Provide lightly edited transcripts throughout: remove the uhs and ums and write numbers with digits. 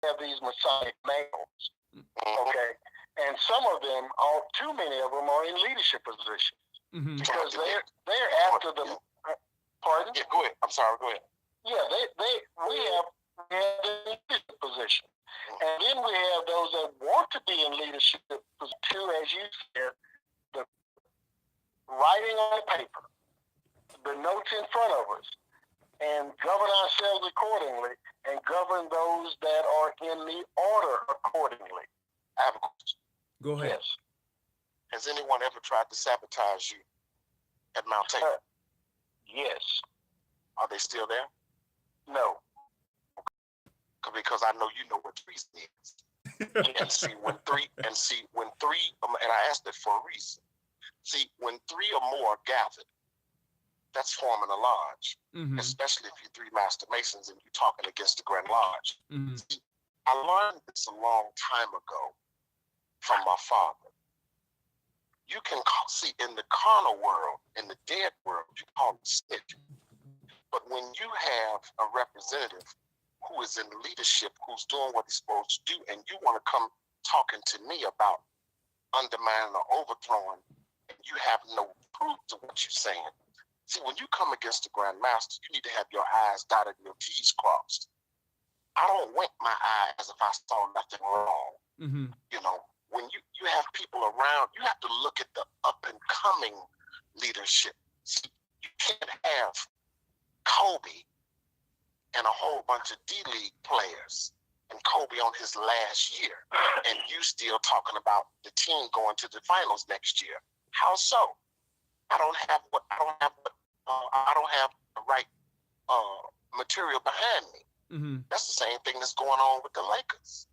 have these Masonic males, okay? And some of them, too many of them are in leadership positions because they're after the. Pardon? Yeah, go ahead. I'm sorry. Go ahead. Yeah, we have the leadership position, and then we have those that want to be in leadership too, as you said, the writing on the paper, the notes in front of us, and govern ourselves accordingly, and govern those that are in the order accordingly. I have a question. Go ahead. Yes. Has anyone ever tried to sabotage you at Mount Tabor? Yes. Are they still there? No. Because I know you know what treason is. And see, when three, and I asked it for a reason. See, when 3 or more are gathered, that's forming a lodge, especially if you're 3 Master Masons and you're talking against the Grand Lodge. See, I learned this a long time ago from my father. You can see in the carnal world, in the dead world, you call it snitch. But when you have a representative who is in leadership, who's doing what he's supposed to do, and you want to come talking to me about undermining or overthrowing, and you have no proof to what you're saying. See, when you come against the Grand Master, you need to have your I's dotted and your T's crossed. I don't wink my eye as if I saw nothing wrong. You know, when you have people around, you have to look at the up and coming leadership. See, you can't have Kobe and a whole bunch of D-League players and Kobe on his last year, and you still talking about the team going to the finals next year. How so? I don't have the right material behind me. That's the same thing that's going on with the Lakers.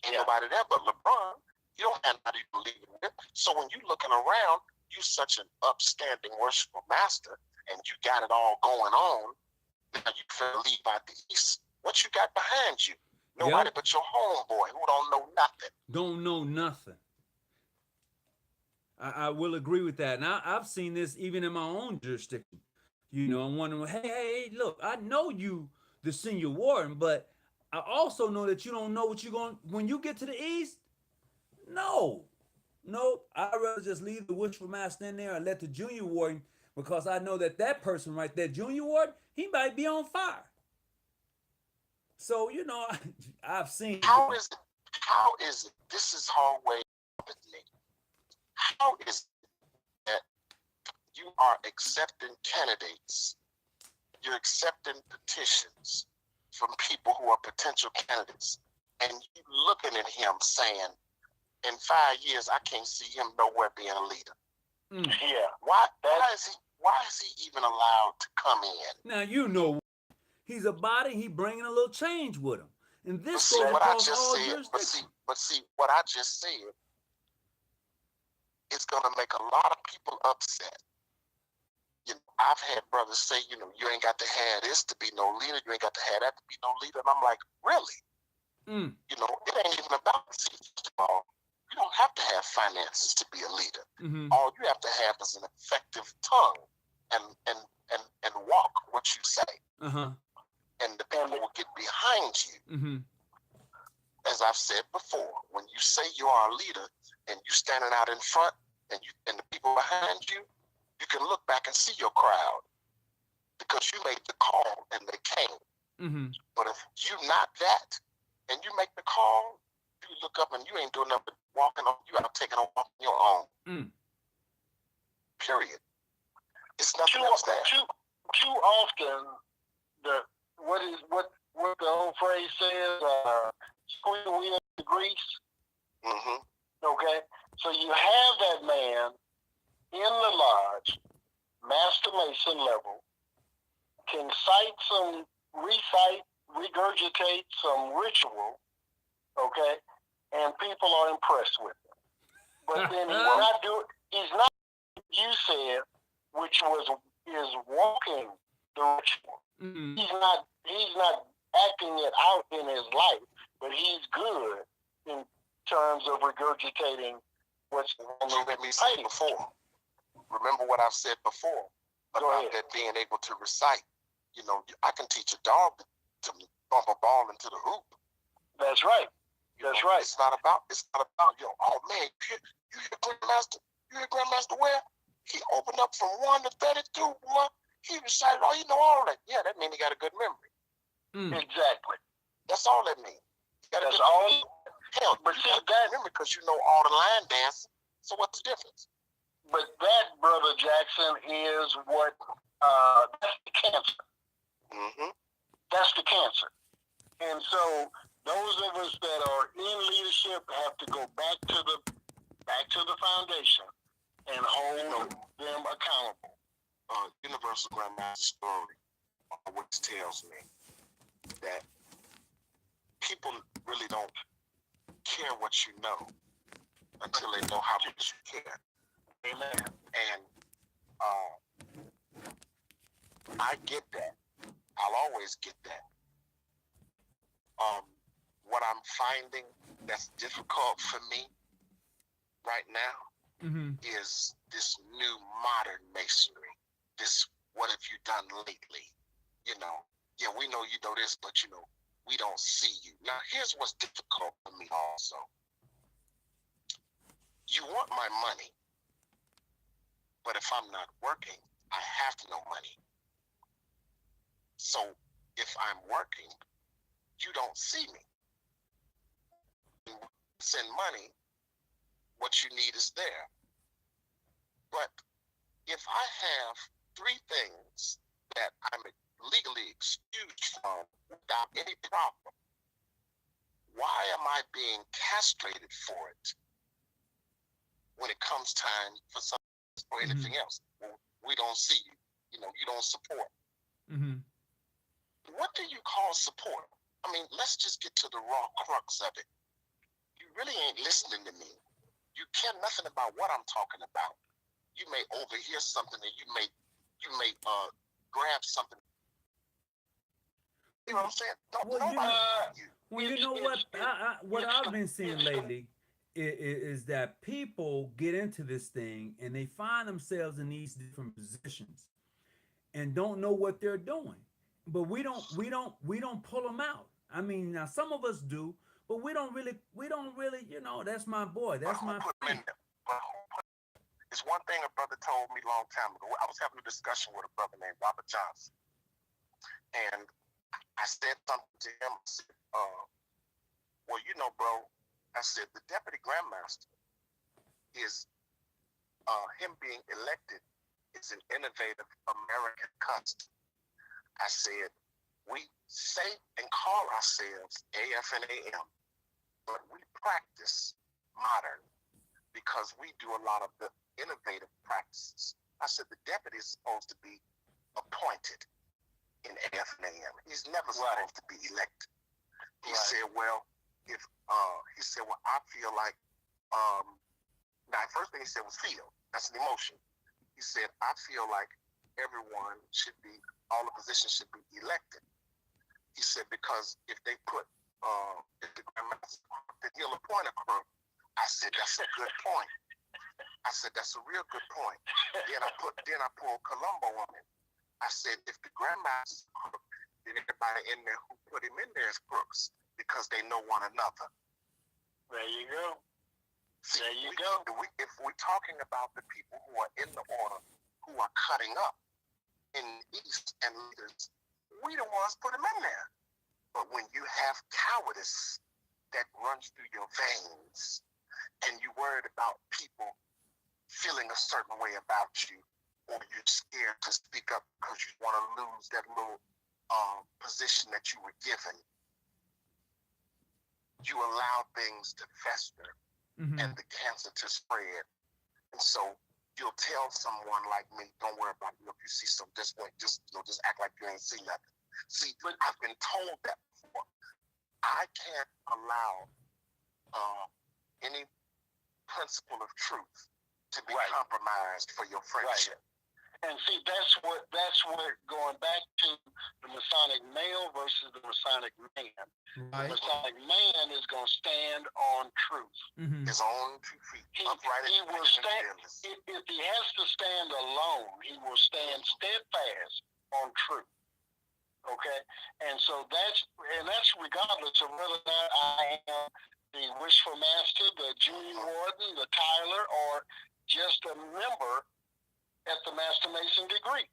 Ain't nobody there but LeBron. You don't have anybody to believe in. So when you're looking around, you're such an upstanding, worshipful master, and you got it all going on. Now you feel leave out the East. What you got behind you? Nobody but your homeboy who don't know nothing. Don't know nothing. I will agree with that. And I've seen this even in my own jurisdiction. You know, I'm wondering, hey, look, I know you, the senior warden, but I also know that you don't know what you're going, when you get to the East, no, I'd rather just leave the wishful master in there and let the junior warden, because I know that person right there, junior warden, he might be on fire. So, you know, I've seen. How is it? This is hallway with me. How is it that you are accepting candidates, you're accepting petitions from people who are potential candidates, and you looking at him saying, in 5 years, I can't see him nowhere being a leader? Yeah. Why is he even allowed to come in? Now, you know, he's a body, he bringing a little change with him. And this goes across all jurisdictions. But see, what I just said, it's going to make a lot of people upset. You know, I've had brothers say, you know, you ain't got to have this to be no leader. You ain't got to have that to be no leader. And I'm like, really? You know, it ain't even about the all. You don't have to have finances to be a leader. All you have to have is an effective tongue and walk what you say. And the people will get behind you. As I've said before, when you say you are a leader and you standing out in front and the people behind you, you can look back and see your crowd because you made the call and they came. But if you're not that and you make the call, you look up and you ain't doing nothing but walking on, you out taking a walk on your own. Period. It's nothing else there. Too often, what the old phrase says, squeeze the wheel in the grease. Okay? So you have that man in the lodge, Master Mason level, can regurgitate some ritual, okay? And people are impressed with him. But then he's not, you said, which is walking the ritual. He's not acting it out in his life, but he's good in terms of regurgitating what's on the let me say before. Remember what I've said before about that being able to recite. You know, I can teach a dog to bump a ball into the hoop, That's right. That's right. It's not about oh man, you hear Grandmaster where? He opened up from 1 to 32, boy. He recited, oh, you know all that. Yeah, that means he got a good memory. Exactly. That's all that means. That's all. Hell, but you got a good memory because you know all the line dance. So what's the difference? But that, Brother Jackson, is what that's the cancer. Mm-hmm. That's the cancer. And so those of us that are in leadership have to go back to the foundation and hold them accountable. Universal Grandmaster story always tells me that people really don't care what you know until they know how much you care. Amen. And I get that. I'll always get that. What I'm finding that's difficult for me right now is this new modern masonry. This, what have you done lately? You know, yeah, we know you know this, but you know, we don't see you. Now, here's what's difficult for me also. You want my money, but if I'm not working, I have no money. So if I'm working, you don't see me. Send money, what you need is there. But if I have 3 things that I'm legally excused from without any problem, why am I being castrated for it when it comes time for something or anything else? Well, we don't see you. You know, you don't support. What do you call support? I mean, let's just get to the raw crux of it. You really ain't listening to me. You care nothing about what I'm talking about. You may overhear something and you may grab something. You know what I'm saying? You know what I've been seeing lately is that people get into this thing and they find themselves in these different positions and don't know what they're doing. But we don't pull them out. I mean, now some of us do, but we don't really, you know, that's my boy. That's my friend. It's one thing a brother told me a long time ago. I was having a discussion with a brother named Robert Johnson. And I said something to him. I said, well, you know, bro, I said, the deputy grandmaster is, him being elected is an innovative American custom. I said, we say and call ourselves AF and AM, but we practice modern because we do a lot of the innovative practices. I said, the deputy is supposed to be appointed in AF and AM. He's never supposed to be elected. He said, well, I feel like, now, first thing he said was feel. That's an emotion. He said, I feel like everyone should be, all the positions should be elected. He said, because if they put, if the grandmaster, then he'll appoint a crook. I said, that's a good point. I said, that's a real good point. Then I pulled Columbo on it. I said, if the grandmaster's crook, then everybody in there who put him in there is crooks because they know one another. There you go. See, there you go. If we're talking about the people who are in the order, who are cutting up in the East and leaders, we the ones put them in there. But when you have cowardice that runs through your veins and you're worried about people feeling a certain way about you, or you're scared to speak up because you want to lose that little position that you were given, you allow things to fester and the cancer to spread. And so you'll tell someone like me, don't worry about it. If you see some just act like you ain't seen nothing. See, but I've been told that before. I can't allow any principle of truth to be compromised for your friendship. And see, that's what going back to the Masonic male versus the Masonic man. The Masonic man is going to stand on truth. His own 2 feet. He will stand. If he has to stand alone, he will stand steadfast on truth. Okay, and so that's regardless of whether or not I am the wishful master, the junior warden, the Tyler, or just a member at the Master Mason degree.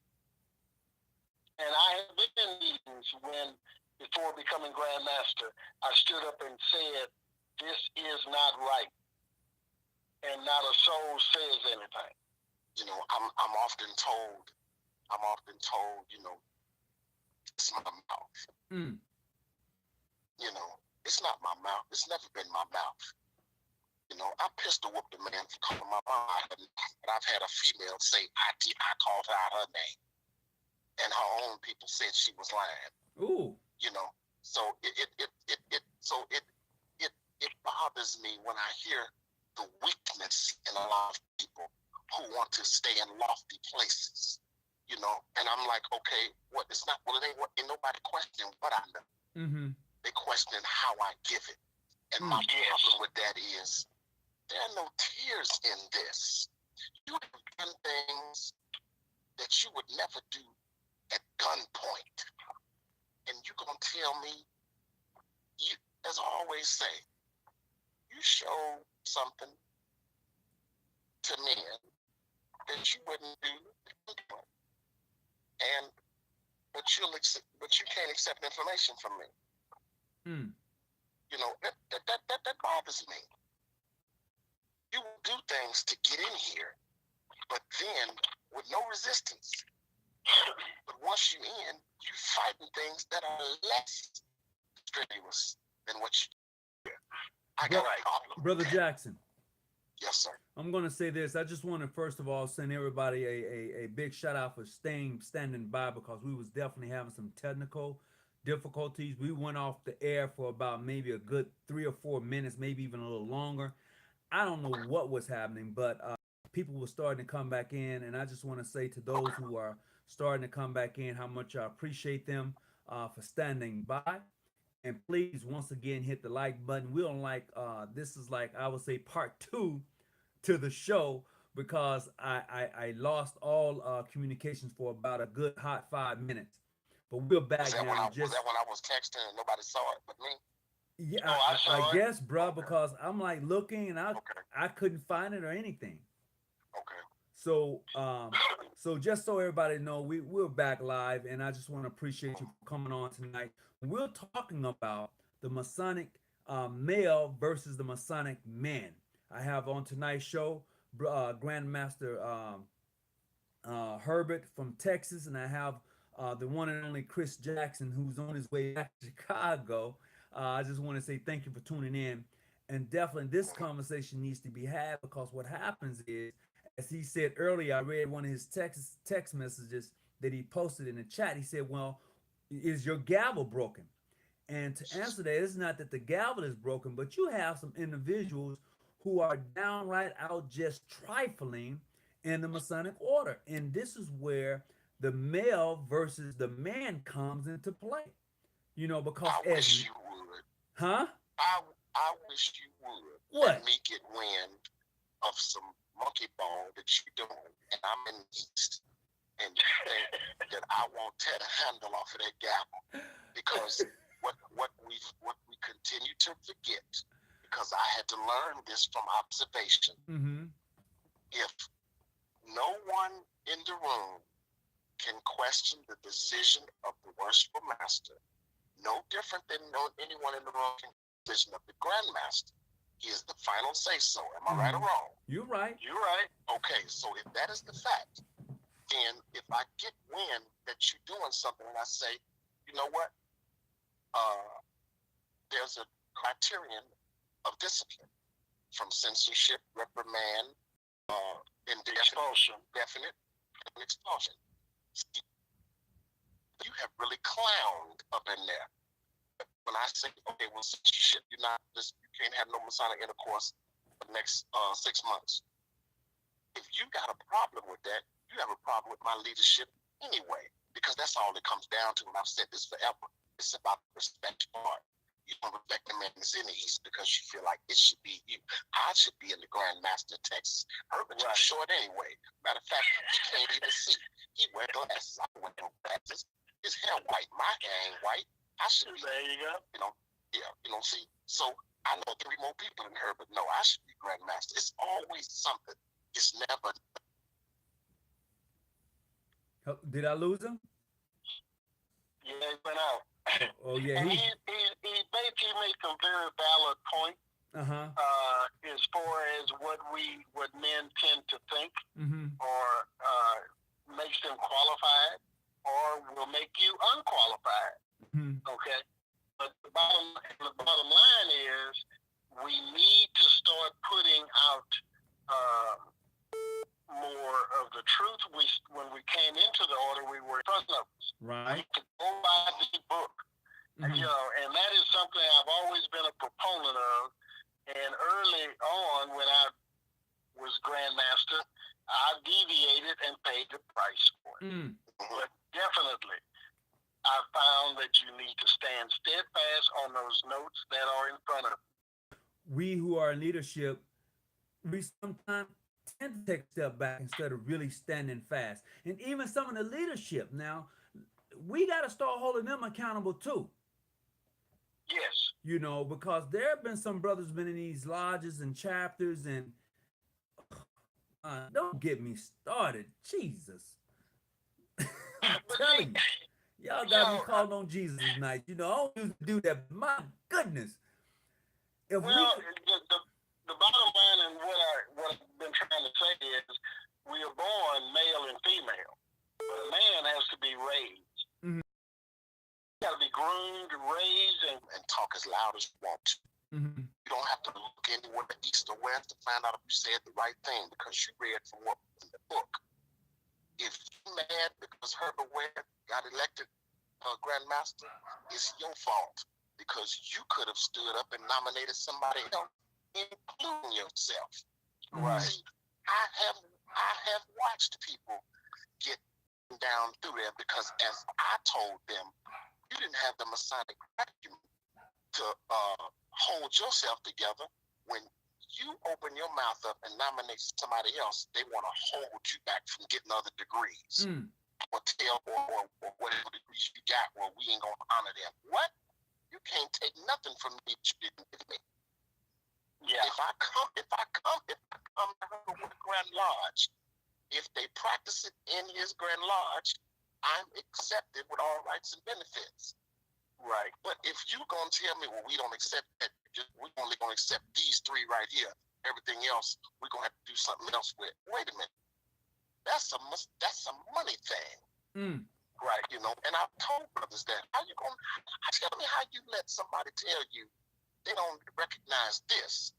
And I have been in meetings when, before becoming Grand Master, I stood up and said, "This is not right," and not a soul says anything. You know, I'm often told, you know, it's my mouth. Mm. You know, it's not my mouth. It's never been my mouth. You know, I pistol whooped a man for calling my mom, but I've had a female say I called her out her name, and her own people said she was lying. Ooh. You know, so it bothers me when I hear the weakness in a lot of people who want to stay in lofty places. You know, and I'm like, okay, what? It's not. Well, it ain't. Ain't nobody questioning what I know. Mm-hmm. They questioning how I give it, and my problem with that is there are no tears in this. You have done things that you would never do at gunpoint, and you gonna tell me, you, as I always say, you show something to men that you wouldn't do at gunpoint, but you can't accept information from me. Mm. You know, that bothers me. You will do things to get in here, but then with no resistance. But once you're in, you fighting things that are less strenuous than what you do. I got a problem. Brother Jackson. Yes, sir. I'm going to say this. I just want to, first of all, send everybody a big shout out for standing by, because we was definitely having some technical difficulties. We went off the air for about maybe a good 3 or 4 minutes, maybe even a little longer. I don't know what was happening, but people were starting to come back in, and I just want to say to those who are starting to come back in how much I appreciate them for standing by. And please, once again, hit the like button. We don't like, this is like, I would say, part 2 to the show, because I lost all communications for about a good hot 5 minutes. But we're back was that now. Was that when I was texting and nobody saw it but me? Yeah, No, I guess, bro, because I'm like looking and I couldn't find it or anything. Okay. So so just so everybody know, we're back live, and I just want to appreciate you for coming on tonight. We're talking about the Masonic male versus the Masonic man. I have on tonight's show Grandmaster Herbert from Texas, and I have the one and only Chris Jackson, who's on his way back to Chicago. I just want to say thank you for tuning in. And definitely this conversation needs to be had, because what happens is, as he said earlier, I read one of his text messages that he posted in the chat. He said, well, is your gavel broken? And to answer that, it's not that the gavel is broken, but you have some individuals who are downright out just trifling in the Masonic order. And this is where the male versus the man comes into play. You know, because I wish you would. Huh? I wish you would. What? Let me get wind of some monkey ball that you're doing, and I'm in the East, and you think that I won't tear the handle off of that gavel, because what we continue to forget, because I had to learn this from observation. Mm-hmm. If no one in the room can question the decision of the worshipful master, no different than anyone in the room can question the decision of the Grandmaster. He is the final say-so. Am I right or wrong? You're right. You're right. Okay, so if that is the fact, then if I get wind that you're doing something and I say, you know what, there's a criterion of discipline, from censorship, reprimand, Expulsion. definite, and expulsion. See, you have really clowned up in there. When I say, okay, well, censorship, you can't have no Masonic intercourse for the next 6 months. If you got a problem with that, you have a problem with my leadership anyway, because that's all it comes down to. And I've said this forever. It's about respect part. You don't respect the man that's in the East because you feel like it should be you. I should be in the Grand Master of Texas. Herbert's right. Short anyway. Matter of fact, he can't even see. He wears glasses. I wear no glasses. his hair white. My hair ain't white. I should be. There you go. See. So I know 3 more people than her, but no, I should be grandmaster. It's always something. It's never. Did I lose him? Yeah, he went out. Oh yeah, And he basically made some very valid points as far as what men tend to think, or makes them qualified, or will make you unqualified. Okay, but the bottom line is we need to start putting out more of the truth. When we came into the order, we were in front of us. Right. We could go by the book. And that is something I've always been a proponent of. And early on, when I was Grandmaster, I deviated and paid the price for it. But definitely, I found that you need to stand steadfast on those notes that are in front of you. We who are in leadership, we sometimes tend to take a step back instead of really standing fast. And even some of the leadership now, we got to start holding them accountable too. Yes. Because there have been some brothers been in these lodges and chapters, and don't get me started. Jesus. I'm telling you. Y'all got me calling on Jesus tonight. I don't used to do that. My goodness. The bottom line and what I've been trying to say is we are born male and female. But a man has to be raised. You got to be groomed, raised, and talk as loud as you want to. You don't have to look anywhere east or west to find out if you said the right thing because you read from what was in the book. If you're mad because Herbert Ware got elected Grandmaster, it's your fault because you could have stood up and nominated somebody else, including yourself. Right. See, I have watched people get down through there because, as I told them, you didn't have the Masonic acumen to hold yourself together. When you open your mouth up and nominate somebody else, they want to hold you back from getting other degrees. Or whatever degrees you got, well, we ain't going to honor them. What? You can't take nothing from me that you didn't give me. Yeah. If I come to the Grand Lodge, if they practice it in his Grand Lodge, I'm accepted with all rights and benefits. Right. But if you're going to tell me, well, we don't accept that, we're only going to accept these 3 right here, everything else we're going to have to do something else with. Wait a minute. That's a money thing. Right, and I've told brothers that. Tell me how you let somebody tell you they don't recognize this,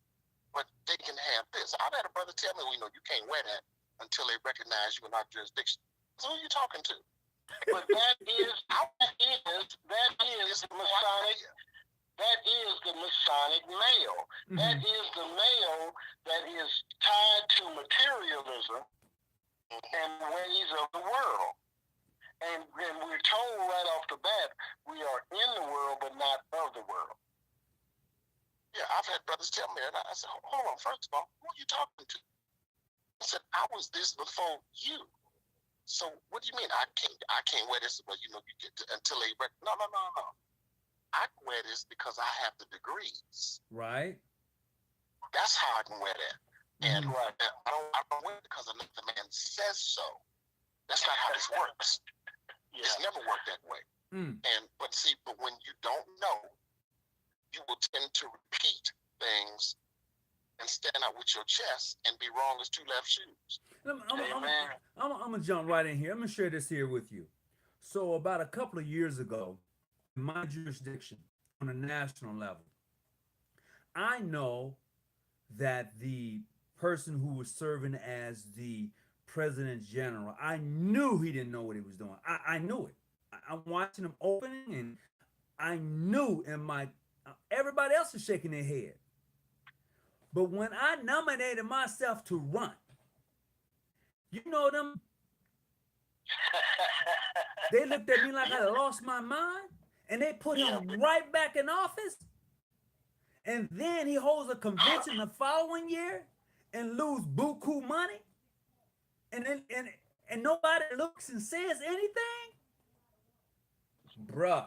but they can have this. I've had a brother tell me, well, you can't wear that until they recognize you in our jurisdiction. So who are you talking to? But that is the Masonic. That is the Masonic male. That is the male that is tied to materialism and ways of the world. And we're told right off the bat, we are in the world but not of the world. Yeah, I've had brothers tell me that. I said, hold on, first of all, who are you talking to? I said, I was this before you. So what do you mean I can't wear this? Well, you get until they no. I can wear this because I have the degrees. Right. That's how I can wear that. And I don't wear it because another man says so. That's not how this works. It's never worked that way. But when you don't know, you will tend to repeat things and stand out with your chest and be wrong as 2 left shoes. I'm going to jump right in here. I'm going to share this here with you. So about a couple of years ago, in my jurisdiction, on a national level, I know that the person who was serving as the President General, I knew he didn't know what he was doing. I knew it. I'm watching him opening, and I knew everybody else is shaking their head. But when I nominated myself to run, them, they looked at me like I lost my mind, and they put him right back in office. And then he holds a convention the following year and lose buku money. And nobody looks and says anything. bruh.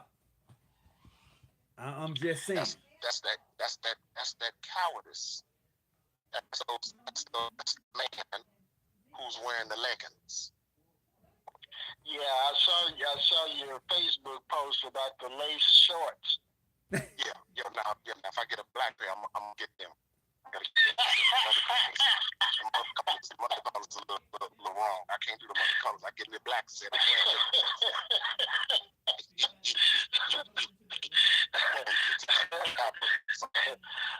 I'm just saying. That's that cowardice. That's the man who's wearing the leggings. Yeah, I saw your Facebook post about the lace shorts. Yeah. Now, if I get a black pair, I'm gonna get them. I gotta get the mother colors a little wrong. I can't do the mother colors. I get the black set.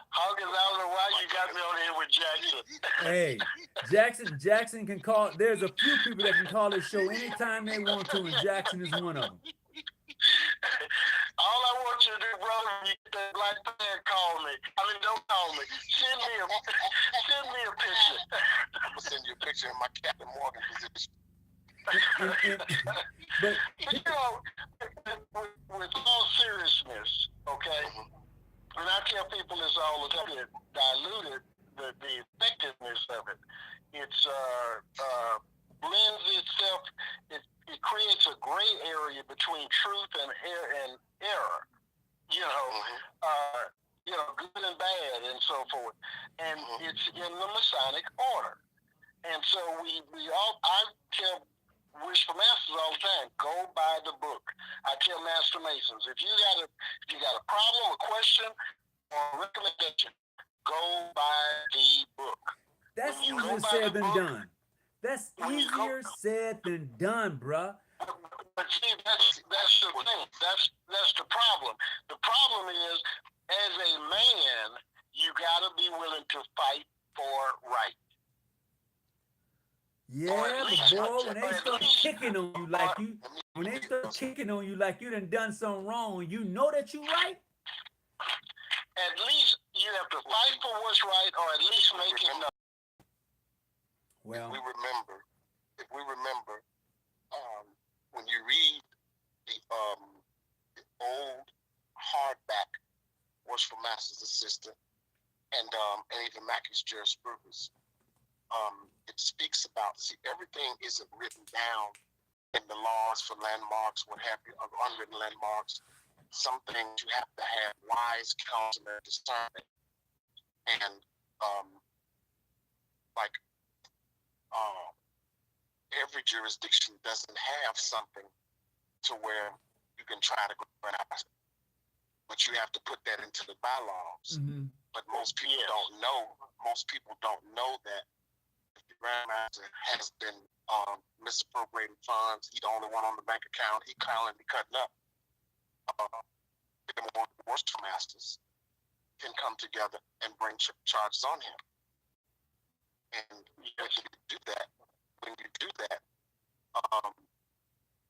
Hawkins, I don't know why you got me on here with Jackson. Hey, Jackson can call. There's a few people that can call this show anytime they want to, and Jackson is one of them. All I want you to do, brother, when you get that black pen, call me. I mean, don't call me. Send me a picture. I'm gonna send you a picture in my Captain Morgan position. But you know, with all seriousness, okay, and I tell people this all the time, it diluted the effectiveness of it. It's blends itself. It creates a gray area between truth and error. Good and bad, and so forth. And it's in the Masonic order. And so I tell Wishful Masters all the time, go by the book. I tell Master Masons, if you got a problem, a question, or a recommendation, go by the book. That's easier said than done. That's easier said than done, bruh. But see, that's the thing. That's the problem. The problem is, as a man, you gotta be willing to fight for right. Yeah, but boy, when they start kicking on you like you done something wrong, you know that you right. At least you have to fight for what's right, or at least make it known. Well, if we remember, when you read the old hardback Worshipful Master's Assistant and even Mackey's Jurisprudence, it speaks about, everything isn't written down in the laws for landmarks, what have you, of unwritten landmarks. Some things you have to have wise counsel and discernment. And every jurisdiction doesn't have something to where you can try to grasp it, but you have to put that into the bylaws. Mm-hmm. But most people don't know. Most people don't know that if the Grandmaster has been misappropriating funds, he's the only one on the bank account, he kindly be cutting up. The Worshipful Masters can come together and bring charges on him. And when you do that,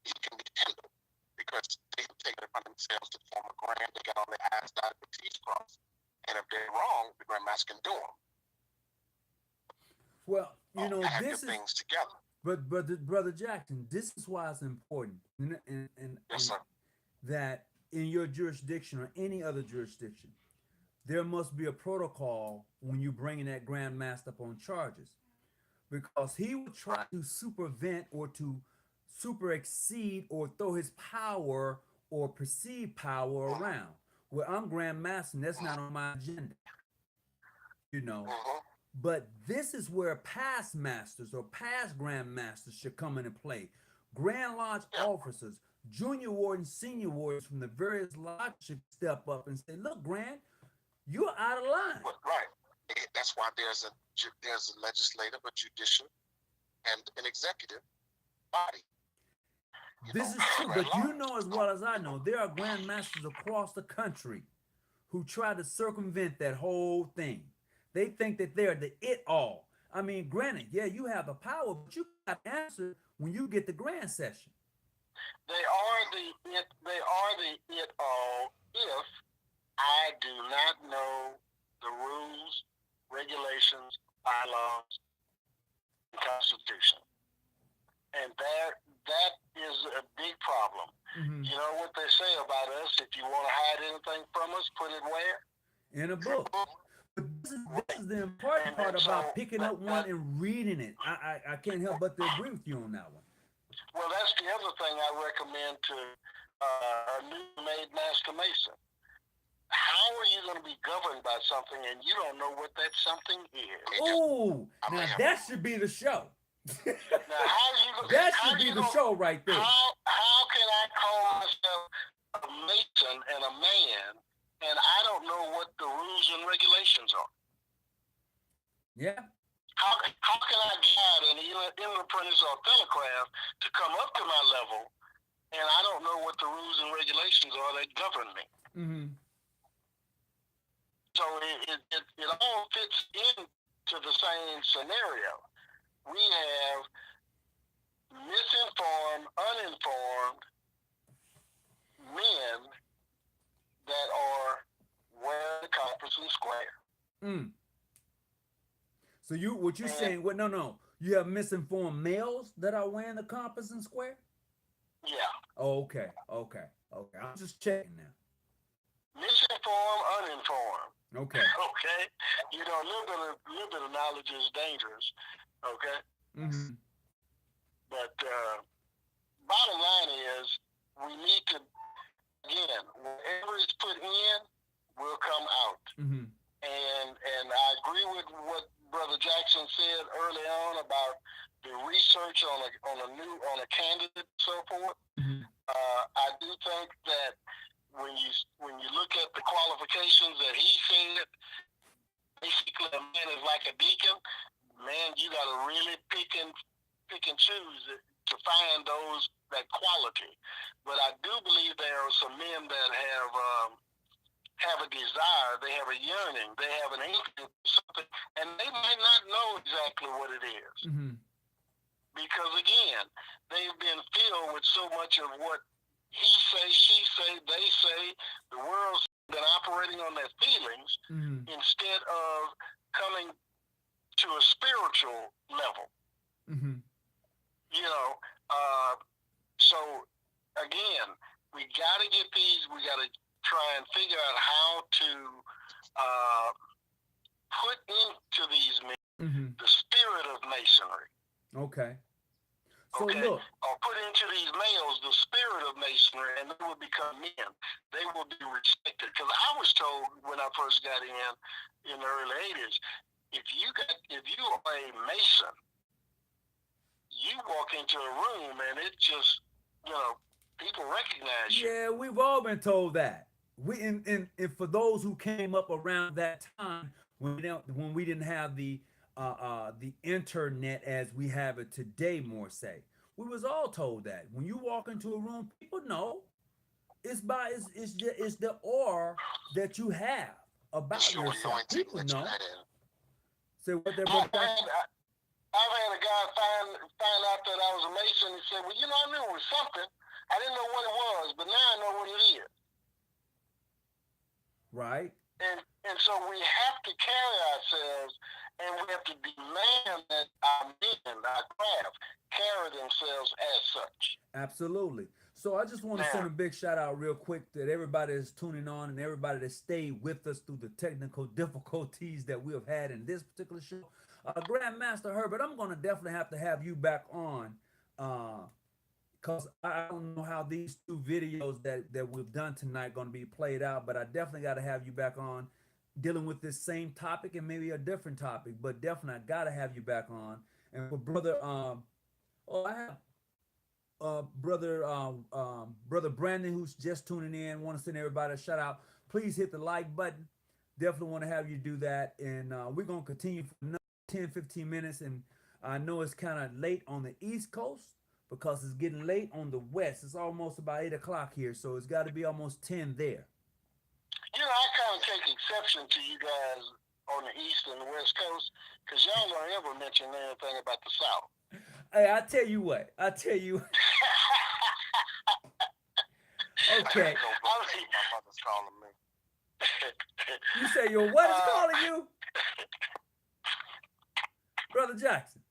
he can be handled because they've taken it upon themselves to form a grant. They got all their I's dotted and T's crossed. And if they're wrong, the Grandmaster can do them. Well, this is things together. But brother Jackson, this is why it's important, and yes, sir. That in your jurisdiction or any other jurisdiction, there must be a protocol when you bringing that Grand Master up on charges, because he will try to supervent or to super exceed or throw his power or perceived power around. Well, I'm Grand Master, and that's not on my agenda, But this is where past masters or past Grand Masters should come into play. Grand Lodge officers, junior wardens, senior wardens from the various lodges should step up and say, look, Grand, you're out of line. Right. That's why there's a legislative, a judicial, and an executive body. This is true, but you know as well as I know, there are Grand Masters across the country who try to circumvent that whole thing. They think that they're the it-all. I mean, granted, you have the power, but you got to answer when you get the grand session. They are the it-all if I do not know the rules, regulations, bylaws, and Constitution. And that is a big problem. Mm-hmm. You know what they say about us, if you want to hide anything from us, put it where? In a book. But this is the important part about picking up one and reading it. I can't help but to agree with you on that one. Well, that's the other thing I recommend to a new made master mason. How are you going to be governed by something and you don't know what that something is? Ooh, now that should be the show. Now, That should be the show right there. How can I call myself a mason and a man, and I don't know what the rules and regulations are? Yeah. How can I guide an inner apprentice or fellow craft to come up to my level, and I don't know what the rules and regulations are that govern me? Mm-hmm. So it all fits into the same scenario. We have misinformed, uninformed men that are wearing the compass and square. Mm. So what you're saying? What? No. You have misinformed males that are wearing the compass and square. Yeah. Oh, okay. I'm just checking now. Misinformed, uninformed. Okay. Okay. You know, a little bit of knowledge is dangerous. Okay. Mm-hmm. But bottom line is, we need to, again, whatever is put in will come out. Mm-hmm. And I agree with what Brother Jackson said early on about the research on a candidate and so forth. Mm-hmm. I do think that when you look at the qualifications that he said, basically a man is like a deacon. Man, you got to really pick and choose to find that quality. But I do believe there are some men that have a desire, they have a yearning, they have an inkling for something, and they might not know exactly what it is. Mm-hmm. Because again, they've been filled with so much of what he say, she say, they say. The world's been operating on their feelings instead of coming to a spiritual level. Mm-hmm. You know, so again, we got to get these. We got to try and figure out how to put into these men the spirit of masonry. Okay. So okay. Look. Or put into these males the spirit of masonry, and they will become men. They will be respected. Because I was told when I first got in the early '80s, if you are a mason, you walk into a room and it just, people recognize you. Yeah, we've all been told that. And for those who came up around that time when we didn't have the internet as we have it today, more say, we was all told that when you walk into a room, people know it's the aura that you have about yourself. People know. So what they're I've had a guy find out that I was a Mason and said, well, I knew it was something. I didn't know what it was, but now I know what it is. Right. And so we have to carry ourselves, and we have to demand that our men, our craft, carry themselves as such. Absolutely. So I just want to send a big shout out real quick to everybody that's tuning on and everybody that stayed with us through the technical difficulties that we have had in this particular show. Grandmaster Herbert, I'm going to definitely have to have you back on because I don't know how these two videos that we've done tonight going to be played out, but I definitely got to have you back on dealing with this same topic and maybe a different topic, but definitely I got to have you back on. And for brother, brother Brandon, who's just tuning in, want to send everybody a shout out. Please hit the like button. Definitely want to have you do that. And we're going to continue for another 10-15 minutes. And I know it's kind of late on the East Coast because it's getting late on the West. It's almost about 8 o'clock here. So it's got to be almost 10 there. I kind of take exception to you guys on the East and the West Coast because y'all don't ever mention anything about the South. Hey, I tell you what. Okay. My mother's calling me. You say your what is calling you? Brother Jackson.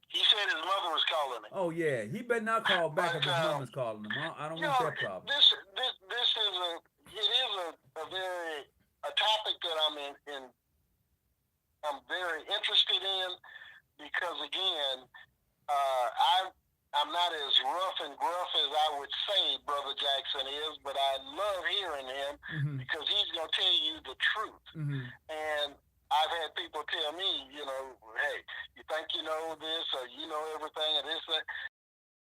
He said his mother was calling him. Oh yeah, he better not call back if his mother's calling him. I don't want that problem. This is a topic that I'm very interested in because again, I'm not as rough and gruff as I would say Brother Jackson is, but I love hearing him because he's going to tell you the truth. And I've had people tell me, hey, you think you know this or you know everything or this, that,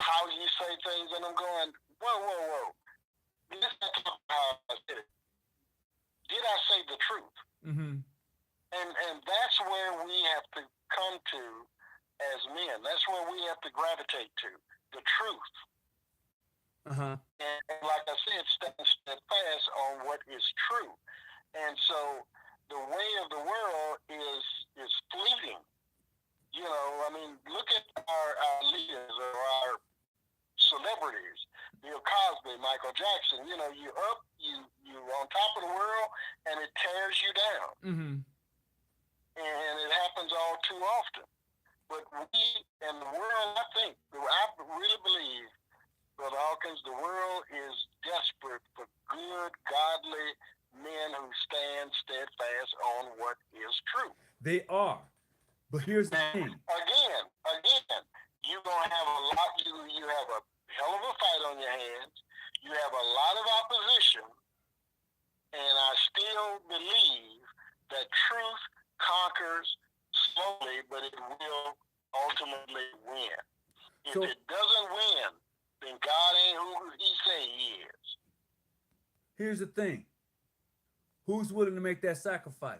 how you say things, and I'm going, whoa. This is not how I said it. Did I say the truth? And that's where we have to come to as men. That's where we have to gravitate to, the truth. And like I said, stand steadfast on what is true. And so the way of the world is fleeting. Look at our leaders or our celebrities. Bill Cosby, Michael Jackson, you're up, you on top of the world, and it tears you down. And it happens all too often. But we and the world, I really believe, Brother Hawkins, the world is desperate for good, godly men who stand steadfast on what is true. They are. But here's the thing. Again, you're going to have a lot, you have a hell of a fight on your hands. You have a lot of opposition. And I still believe that truth conquers slowly, but it will ultimately win. If it doesn't win, then God ain't who he say he is. Here's the thing. Who's willing to make that sacrifice?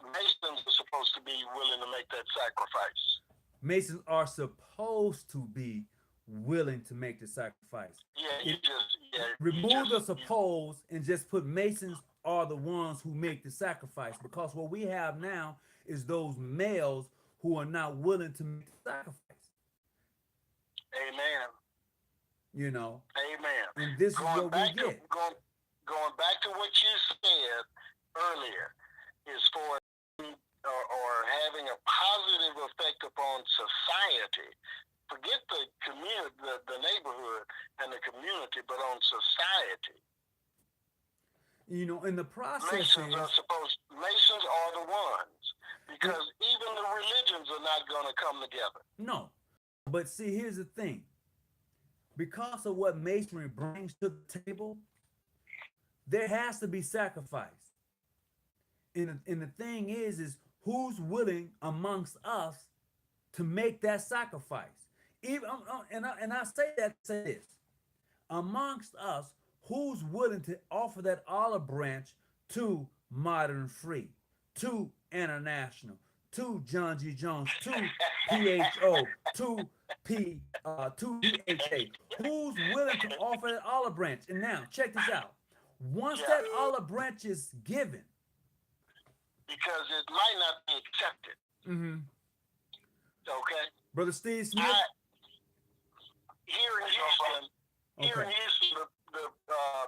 Masons are supposed to be willing to make that sacrifice. Masons are supposed to be willing to make the sacrifice. Remove the suppose and just put Masons are the ones who make the sacrifice, because what we have now is those males who are not willing to make the sacrifice. Amen. Amen. And this is what we get. Going back to what you said earlier, is for or having a positive effect upon society. Forget the community, the neighborhood and the community, but on society. In the process, Masons are the ones, because even the religions are not going to come together. No, but see, here's the thing. Because of what Masonry brings to the table, there has to be sacrifice. And the thing is who's willing amongst us to make that sacrifice? Even and I say this, amongst us, who's willing to offer that olive branch to Modern Free, to International, to John G. Jones, to PHO, to DHA? Who's willing to offer that olive branch? And now, check this out. Once that olive branch is given, because it might not be accepted. Okay. Brother Steve Smith. Here in Houston, the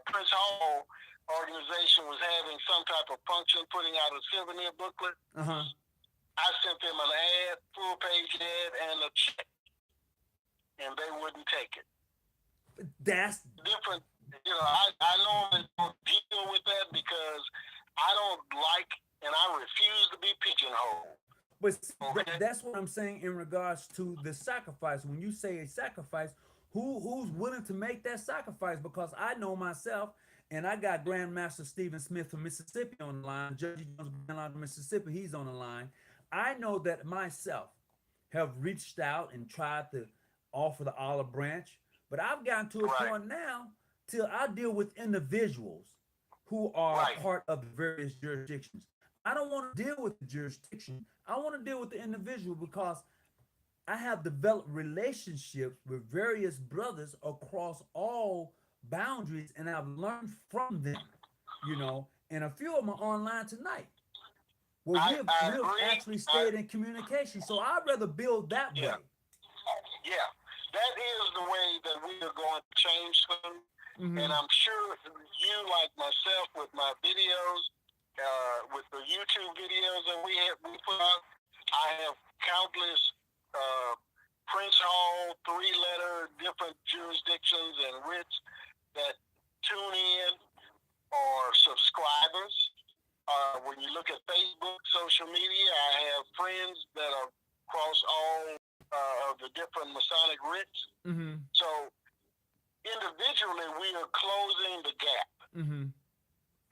Prince Hall organization was having some type of function, putting out a souvenir booklet. I sent them an ad, full-page ad, and a check, and they wouldn't take it. That's different. I normally don't deal with that because I don't like, and I refuse to be pigeonholed. But that's what I'm saying in regards to the sacrifice. When you say a sacrifice, who's willing to make that sacrifice? Because I know myself, and I got Grandmaster Stephen Smith from Mississippi on the line, Judge Jones from Mississippi, he's on the line. I know that myself have reached out and tried to offer the olive branch, but I've gotten to a point now till I deal with individuals who are part of the various jurisdictions. I don't want to deal with the jurisdiction. I want to deal with the individual, because I have developed relationships with various brothers across all boundaries, and I've learned from them, and a few of them are online tonight. Well, we've actually stayed in communication, so I'd rather build that way. Yeah, that is the way that we are going to change things. And I'm sure you, like myself, with my videos, with the YouTube videos that we put out, I have countless Prince Hall, 3-letter, different jurisdictions and writs that tune in or subscribers. When you look at Facebook, social media, I have friends that are across all of the different Masonic writs. Mm-hmm. So individually, we are closing the gap. Mm-hmm.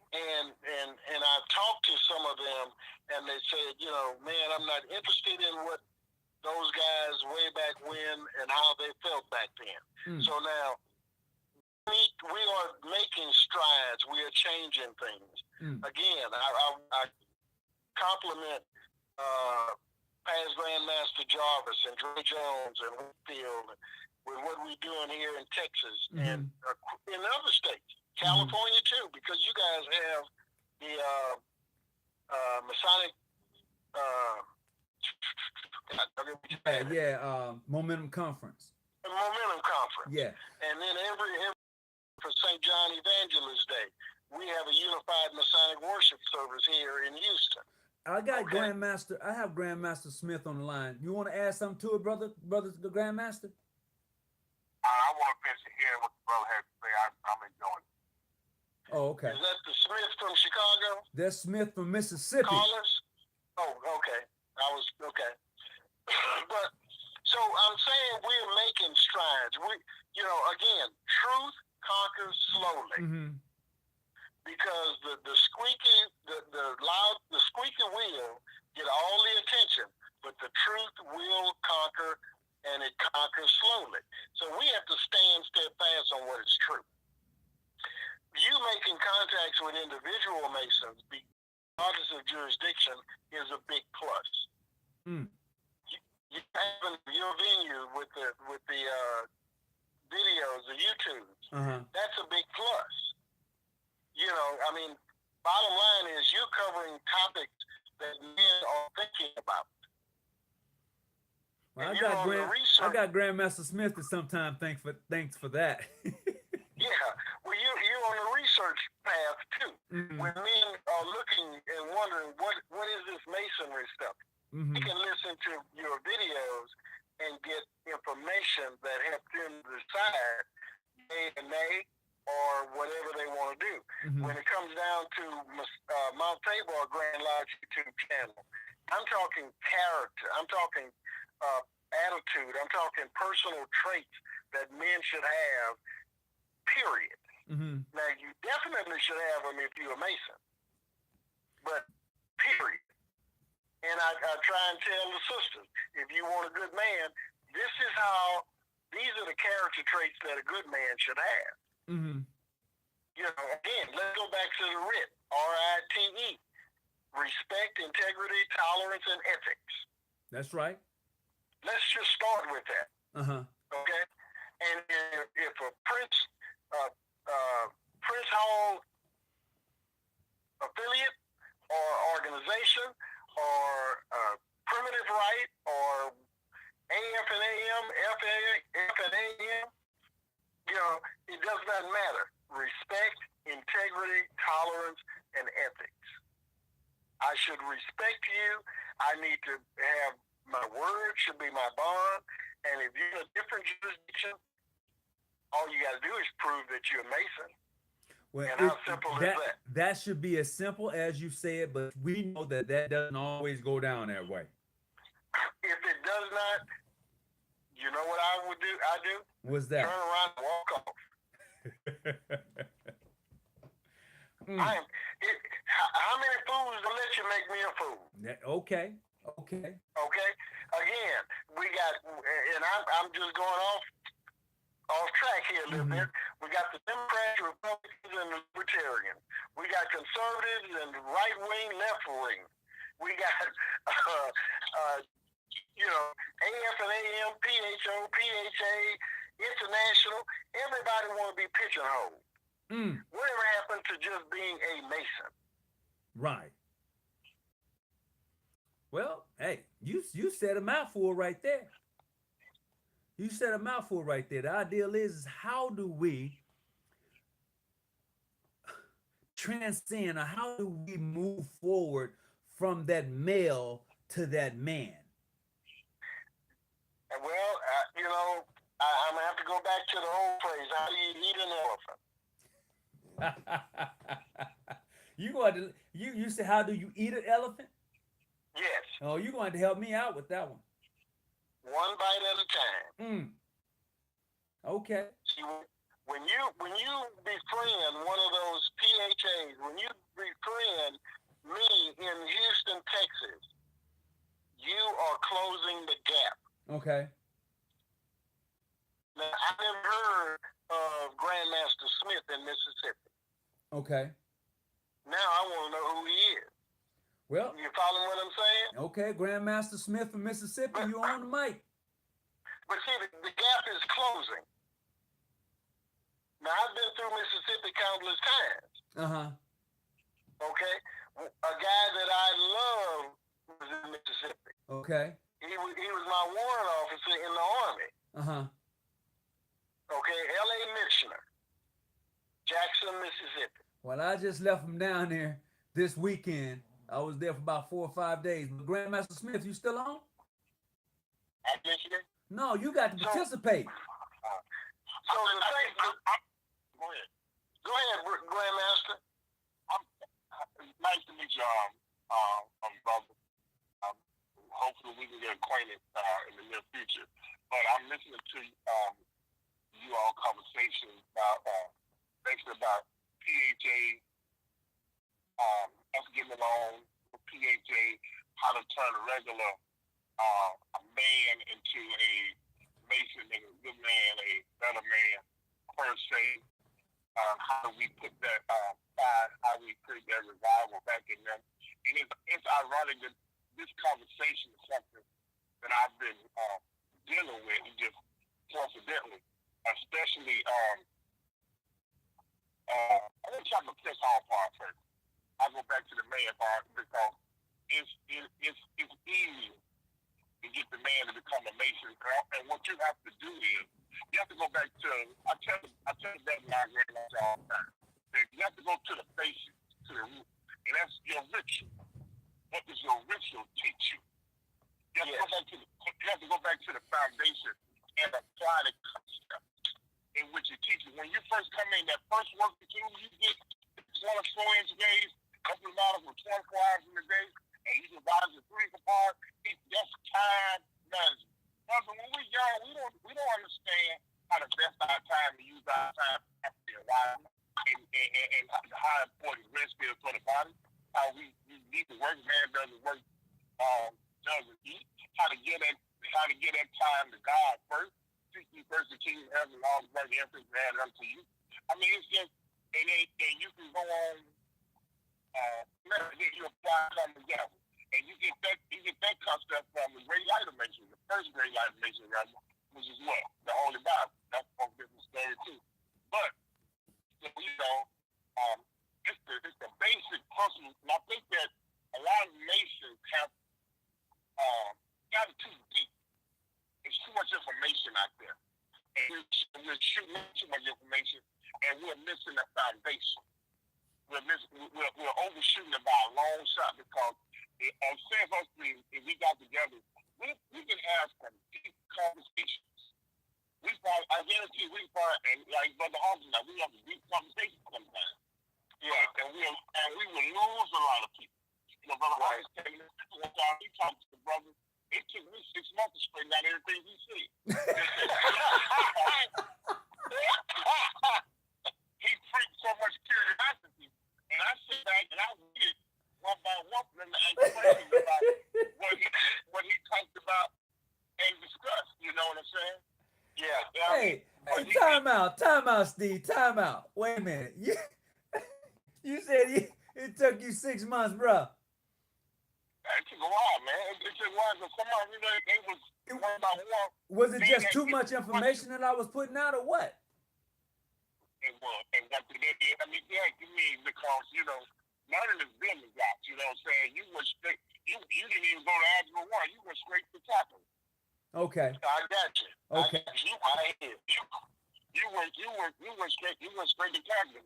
And I've talked to some of them, and they said, you know, man, I'm not interested in what those guys way back when and how they felt back then. Mm. So now we are making strides. We are changing things. Mm. Again, I compliment past Grandmaster Jarvis and Dre Jones and Whitfield with what we're doing here in Texas and in other states, California too, because you guys have the Masonic. Momentum Conference. The Momentum Conference. Yeah. And then every for St. John Evangelist Day, we have a unified Masonic worship service here in Houston. I got Grandmaster. I have Grandmaster Smith on the line. You want to add something to it, brother the Grandmaster? I want to finish hearing what the brother had to say. I'm enjoying it. Oh, okay. Is that the Smith from Chicago? That's Smith from Mississippi. Callers? Oh, okay. Okay. But so I'm saying we're making strides. Again, truth conquers slowly. Mm-hmm. Because the squeaky wheel get all the attention, but the truth will conquer, and it conquers slowly. So we have to stand steadfast on what is true. You making contacts with individual Masons, regardless of jurisdiction, is a big plus. Mm. You having your venue with the videos, the YouTubes, that's a big plus. Bottom line is you're covering topics that men are thinking about. Well, I got Grandmaster Smith to sometimes thanks for that. Yeah, well, you're on the research path too. Mm-hmm. When men are looking and wondering what is this masonry stuff, you can listen to your videos and get information that helps them decide yay and nay or whatever they want to do. Mm-hmm. When it comes down to Mount Tabor Grand Lodge YouTube channel, I'm talking character, I'm talking attitude, I'm talking personal traits that men should have, period. Mm-hmm. Now, you definitely should have them if you're a Mason, but period. And I try and tell the sisters, if you want a good man, these are the character traits that a good man should have. Mm-hmm. Again, let's go back to the RIT, RITE. Respect, integrity, tolerance, and ethics. That's right. Let's just start with that. Okay? And if a Prince Hall affiliate or organization or primitive right or AF and AM, FA and AM, it does not matter. Respect, integrity, tolerance, and ethics. I should respect you. I need to have my word should be my bond. And if you're in a different jurisdiction, all you got to do is prove that you're a Mason. Well, and how simple is that? That should be as simple as you say it, but we know that doesn't always go down that way. If it does not, you know what I would do? What's that? Turn around and walk off. How many fools to let you make me a fool? Okay. Again, we got, and I'm just going off track here a little bit. We got the Democrats, Republicans, and the Libertarians. We got conservatives and right wing, left wing. We got AF and AM, PHO, PHA, international. Everybody want to be pigeonholed. Whatever happened to just being a Mason? Right. Well, hey, you said a mouthful right there. You said a mouthful right there. The ideal is how do we transcend, or how do we move forward from that male to that man? Well, I'm gonna have to go back to the old phrase. How do you eat an elephant? You said, how do you eat an elephant? Yes. Oh, you're going to help me out with that one. one bite at a time. Okay. See, when you befriend one of those PHAs, when you befriend me in Houston, Texas, you are closing the gap. Okay. Now, I never heard of Grandmaster Smith in Mississippi. Okay. Now I want to know who he is. Well, You following what I'm saying? okay, Grandmaster Smith from Mississippi, you on the mic. But see, the gap is closing. Now, I've been through Mississippi countless times. Okay? A guy that I love was in Mississippi. Okay. He was my warrant officer in the Army. Okay, L.A. Missioner, Jackson, Mississippi. Well, I just left him down there this weekend. I was there for about 4 or 5 days. But Grandmaster Smith, you still on? At Michigan? No, you got to participate. So the thing, go ahead, Grandmaster. Nice to meet you, brother. Hopefully we can get acquainted in the near future. But I'm listening to you all conversation about basically about PHA, us getting along with PHA, how to turn a regular a man into a Mason and a good man, a better man per se. How do we put that pride, how we create that revival back in them. And it's ironic that this conversation is something that I've been dealing with just coincidentally, especially I'm going to try to piss off part first. I'll go back to the man part because it's easy to get the man to become a Mason. And what you have to do is you have to go back to I tell the brother my grandmother all the time. That you have to go to the basics, to the root. And that's your ritual. What does your ritual teach you? You have to go back to the foundation and apply the concept in which it teaches. When you first come in, that first work that you get 24-inch days, couple of dollars for 24 hours in a day, and you divide the 3 apart. That's time management. Brother, when we're young, we don't understand how to best our time and use our time and how important rest is for the body. How we need to work, man doesn't work, doesn't eat. How to get that time to God first. Seek ye first the kingdom of heaven and all the work everything added unto you. I mean, it's just and you can go on you apply something together. And you get that concept from the Great Light of Mason, the first Great Light of Mason, which is what? The Holy Bible. That's a different story too. But it's the basic principle. And I think that a lot of Masons have got it too deep. There's too much information out there. And we're shooting too much information and we're missing the foundation. We're overshooting it by a long shot because if we got together, we can have some deep conversations. I guarantee and like Brother Hawkins, we have a deep conversation sometimes. Yeah, and we will lose a lot of people. You know, Brother Hawkins telling me one time he talked to the brother, it took me 6 months to straighten out everything he said. He freaked so much curiosity, and I sit back and I read it one by one for them to ask questions about what he talked about and discussed. You know what I'm saying? Yeah. Hey, time out, Steve. Time out. Wait a minute. You said it took you 6 months, bro. It took a while, man. It took a while because somebody, they was one by one. Was it just too much information that I was putting out, or what? It was. And that's what they did. I mean, because, learning is business out. You know what I'm saying? You went straight. You didn't even go to Algebra 1. You went straight to tackle. I Okay. got you. Okay. You went straight to tackle.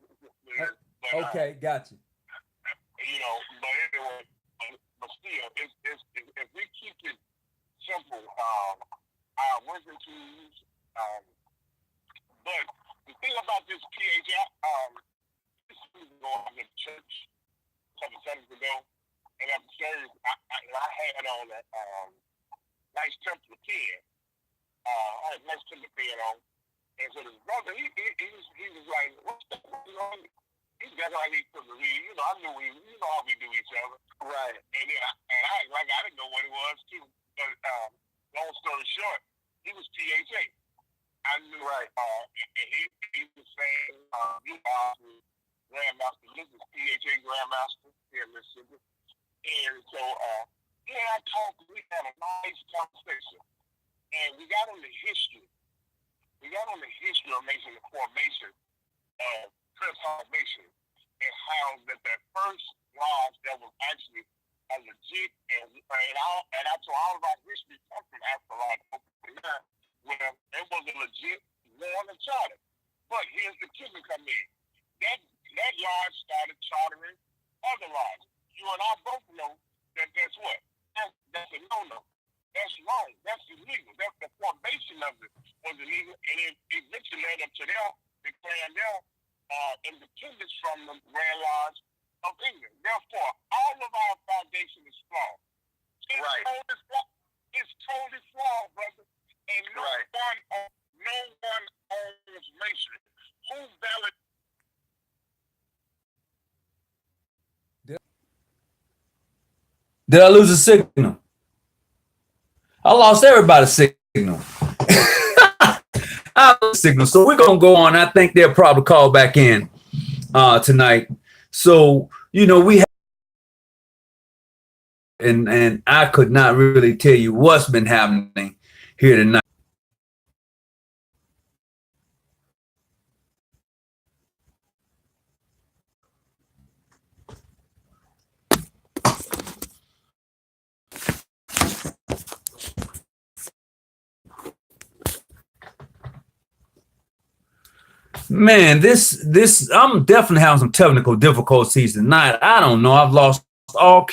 Okay, got you. But anyway, but still, if we keep it simple, our working tools, but the thing about this PHA, this week ago I was at church a couple Sundays ago, and after service, I had on a nice Templar pen, I had next to the pen on. And so his brother, he was like, what's that? You know, that's how he took the lead. You know, I knew you know how we do each other. Right. And I didn't know what it was too. But long story short, he was THA. I knew, Right. And he was saying, you are Grandmaster, this is THA Grandmaster here in Mississippi. And so, I talked, we had a nice conversation. And we got on the history. We got on the history of Mason, the formation of transformation, and how that first lodge that was actually a legit, and I told all of our history comes from after lodge, where it was a legit war and charter. But here's the kicker come in. That lodge started chartering other lodges. You and I both know that that's what? That's a no-no. That's wrong. That's illegal. That's the formation of it was illegal, and it eventually led up to them declaring their independence from the Grand Lodge of England. Therefore, all of our foundation is flawed. It's totally flawed, brother. And no one owns masonry. Who valid? Did I lose a signal? I lost everybody's signal. I lost signal. So we're gonna go on. I think they'll probably call back in tonight. So we have, and I could not really tell you what's been happening here tonight. Man, this I'm definitely having some technical difficulties tonight. I don't know. I've lost all